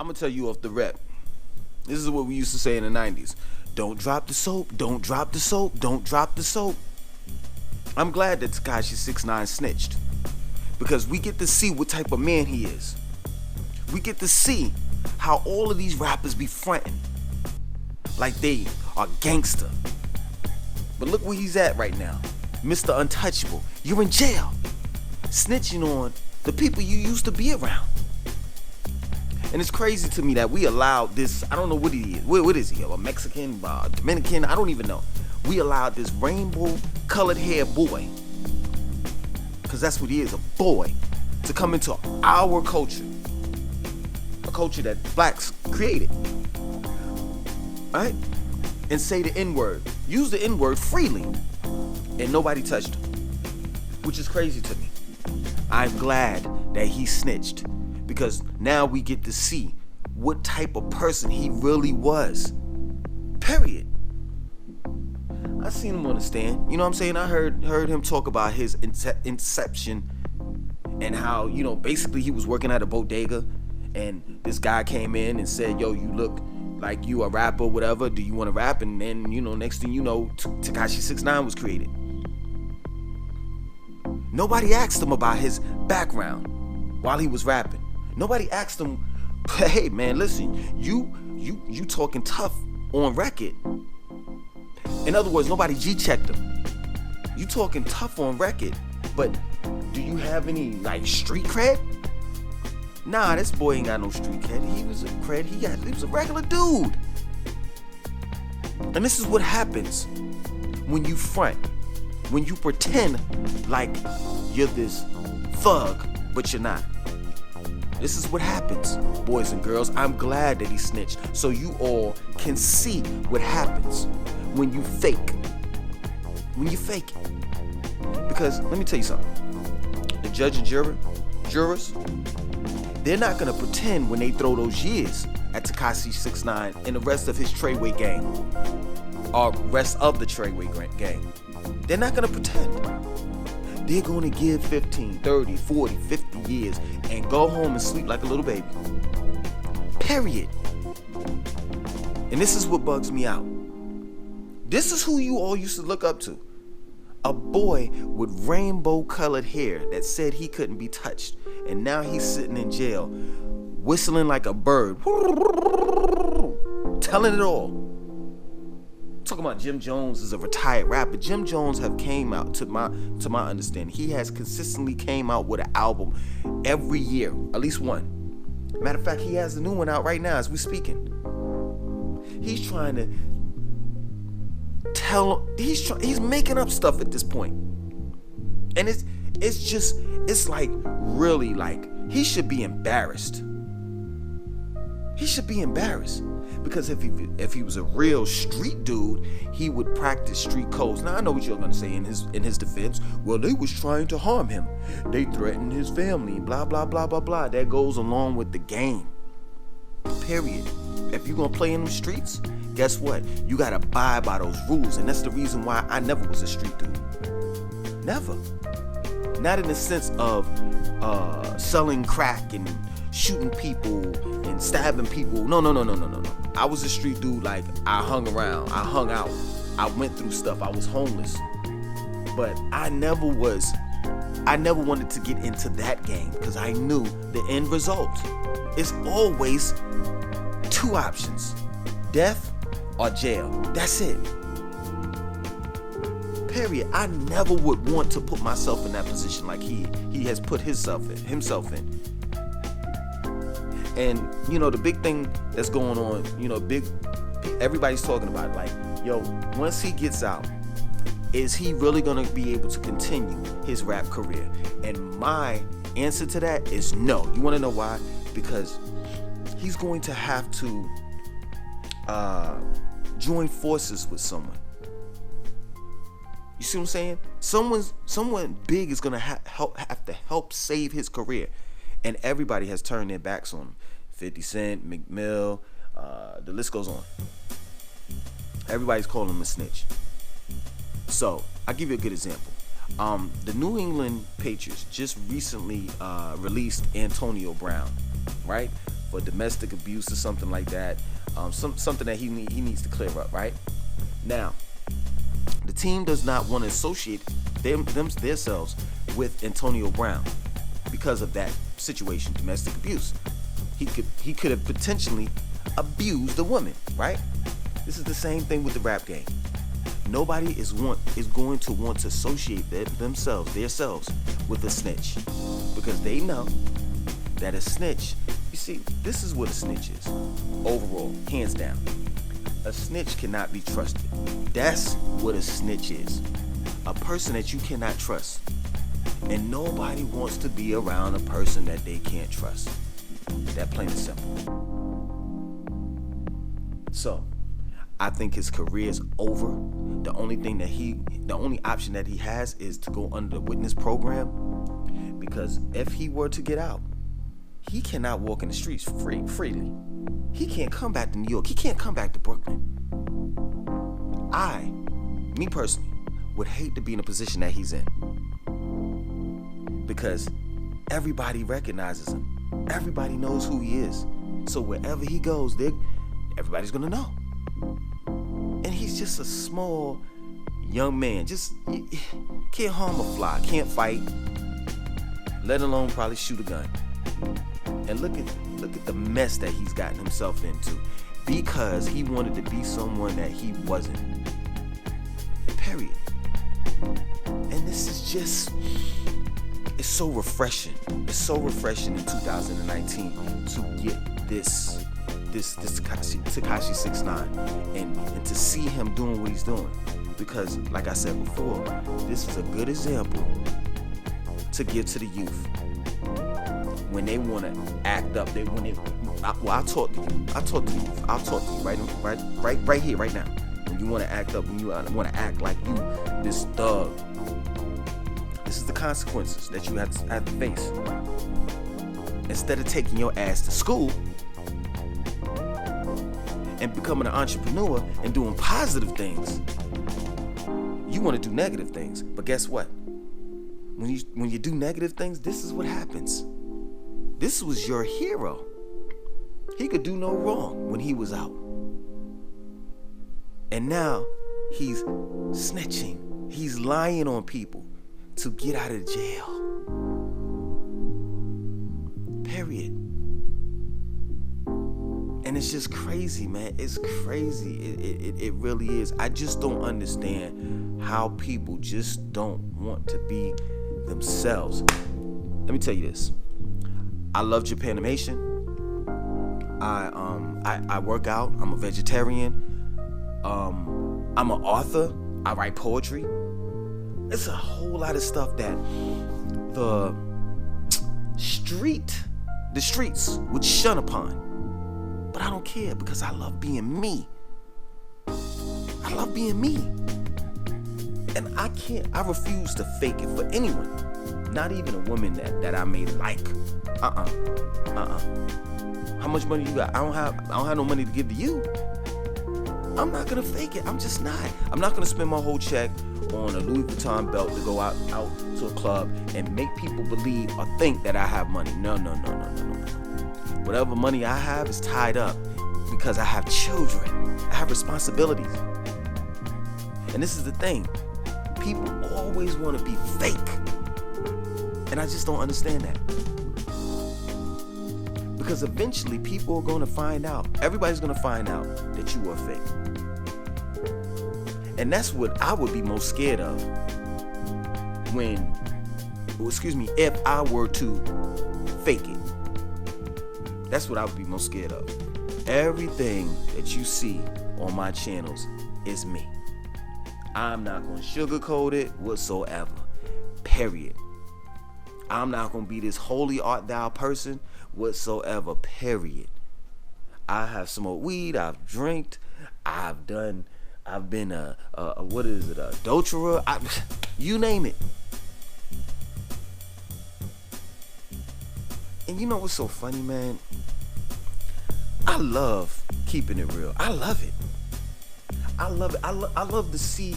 I'm gonna tell you off the rep. This is what we used to say in the 90s. Don't drop the soap, don't drop the soap, don't drop the soap. I'm glad that Tekashi69 snitched, because we get to see what type of man he is. We get to see how all of these rappers be fronting like they are gangster. But look where he's at right now. Mr. Untouchable, you're in jail, snitching on the people you used to be around. And it's crazy to me that we allowed this, I don't know what he is. What is he? A Mexican, Dominican? I don't even know. We allowed this rainbow colored hair boy, because that's what he is, a boy, to come into our culture. A culture that blacks created. Right? And say the N-word. Use the N-word freely. And nobody touched him. Which is crazy to me. I'm glad that he snitched, because now we get to see what type of person he really was. Period. I seen him on the stand. You know what I'm saying? I heard him talk about his inception and how, you know, basically he was working at a bodega and this guy came in and said, yo, you look like you a rapper, whatever. Do you want to rap? And then, you know, next thing you know, Tekashi69 was created. Nobody asked him about his background while he was rapping. Nobody asked him, hey man, listen, you talking tough on record. In other words, nobody G-checked him. You talking tough on record, but do you have any like street cred? Nah, this boy ain't got no street cred. He was a cred. He was a regular dude. And this is what happens when you front, when you pretend like you're this thug, but you're not. This is what happens, boys and girls. I'm glad that he snitched, so you all can see what happens when you fake. When you fake it. Because let me tell you something. The judge and jurors, they're not gonna pretend when they throw those years at Tekashi69 and the rest of his Treyway gang, or rest of the Treyway gang. They're not gonna pretend. They're gonna give 15, 30, 40, 50 years and go home and sleep like a little baby. Period. And this is what bugs me out. This is who you all used to look up to. A boy with rainbow colored hair that said he couldn't be touched. And now he's sitting in jail, whistling like a bird. Telling it all. Talking about Jim Jones is a retired rapper. Jim Jones have came out, to my understanding, he has consistently came out with an album every year, at least one. Matter of fact, he has a new one out right now as we're speaking. He's trying to he's making up stuff at this point. And it's like really like he should be embarrassed. He should be embarrassed. Because if he was a real street dude, he would practice street codes. Now I know what you're gonna say in his defense. Well, they was trying to harm him. They threatened his family. Blah blah blah blah blah. That goes along with the game. Period. If you're gonna play in the streets, guess what? You gotta abide by those rules, and that's the reason why I never was a street dude. Never. Not in the sense of selling crack and shooting people and stabbing people. No. I was a street dude. Like, I hung around, I hung out, I went through stuff, I was homeless. But I never wanted to get into that game, because I knew the end result is always two options: death or jail. That's it. Period. I never would want to put myself in that position like he has put himself in. And you know, the big thing that's going on, you know, everybody's talking about, like, yo, once he gets out, is he really gonna be able to continue his rap career? And my answer to that is no. You wanna know why? Because he's going to have to join forces with someone. You see what I'm saying? Someone big is gonna have to help save his career. And everybody has turned their backs on him. 50 Cent, McMill, the list goes on. Everybody's calling him a snitch. So, I'll give you a good example. The New England Patriots just recently released Antonio Brown, right? for domestic abuse or something like that. Something that he needs to clear up, right? Now, the team does not want to associate themselves with Antonio Brown because of that situation, domestic abuse. He could have potentially abused a woman, right? This is the same thing with the rap game. Nobody is going to want to associate themselves with a snitch, because they know that a snitch, you see, this is what a snitch is. Overall, hands down, a snitch cannot be trusted. That's what a snitch is. A person that you cannot trust. And nobody wants to be around a person that they can't trust. That plain and simple. So, I think his career is over. The only option that he has is to go under the witness program, because if he were to get out, he cannot walk in the streets freely. He can't come back to New York. He can't come back to Brooklyn. Me personally, would hate to be in a position that he's in, because everybody recognizes him. Everybody knows who he is. So wherever he goes, everybody's gonna know. And he's just a small young man. Just can't harm a fly, can't fight, let alone probably shoot a gun. And look at the mess that he's gotten himself into because he wanted to be someone that he wasn't. Period. And this is just, it's so refreshing. It's so refreshing in 2019 to get this Tekashi69 and to see him doing what he's doing, because like I said before, this is a good example to give to the youth when they want to act up. I'll talk to you right here, right now. When you want to act up, when you want to act like you this thug, this is the consequences that you have to face. Instead of taking your ass to school and becoming an entrepreneur and doing positive things, you want to do negative things. But guess what? When you do negative things, this is what happens. This was your hero. He could do no wrong when he was out. And now he's snitching. He's lying on people to get out of jail. Period. And it's just crazy, man. It's crazy. It really is. I just don't understand how people just don't want to be themselves. Let me tell you this. I love Japanimation. I work out. I'm a vegetarian. I'm an author. I write poetry. It's a whole lot of stuff that the streets would shun upon. But I don't care, because I love being me. I love being me. And I refuse to fake it for anyone. Not even a woman that I may like. How much money you got? I don't have no money to give to you. I'm not gonna fake it. I'm just not. I'm not gonna spend my whole check on a Louis Vuitton belt to go out to a club and make people believe or think that I have money. No. Whatever money I have is tied up because I have children. I have responsibilities. And this is the thing. People always want to be fake. And I just don't understand that. Because eventually people are going to find out. Everybody's going to find out that you are fake. And that's what I would be most scared of if I were to fake it. That's what I would be most scared of. Everything that you see on my channels is me. I'm not going to sugarcoat it whatsoever. Period. I'm not going to be this holy art thou person whatsoever. Period. I have smoked weed. I've drank. I've been a adulterer. You name it. And you know what's so funny, man? I love keeping it real. I love it. I love it. I love to see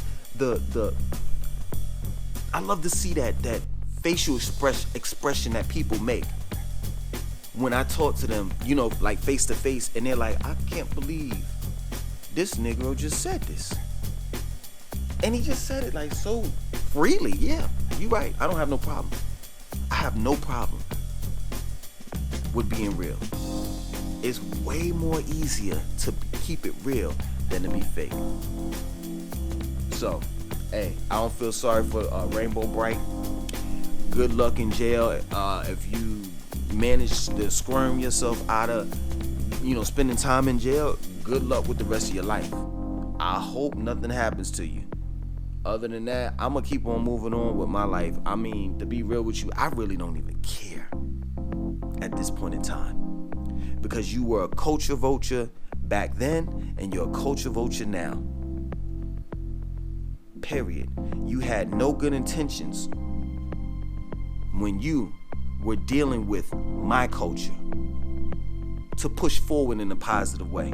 I love to see that facial expression that people make when I talk to them, you know, like face to face, and they're like, I can't believe this Negro just said this. And he just said it like so freely. Yeah, you right. I don't have no problem. I have no problem with being real. It's way more easier to keep it real than to be fake. So, hey, I don't feel sorry for Rainbow Bright. Good luck in jail. If you manage to squirm yourself out of, you know, spending time in jail, good luck with the rest of your life. I hope nothing happens to you. Other than that, I'm gonna keep on moving on with my life. I mean, to be real with you, I really don't even care at this point in time, because you were a culture vulture back then and you're a culture vulture now. Period. You had no good intentions when you were dealing with my culture to push forward in a positive way.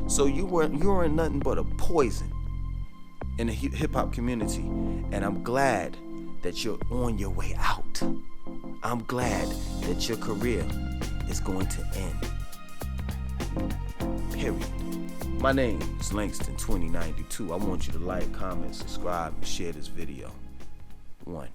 So you weren't nothing but a poison in the hip hop community, and I'm glad that you're on your way out. I'm glad that your career is going to end. Period. My name is Langston2092. I want you to like, comment, subscribe, and share this video. 1.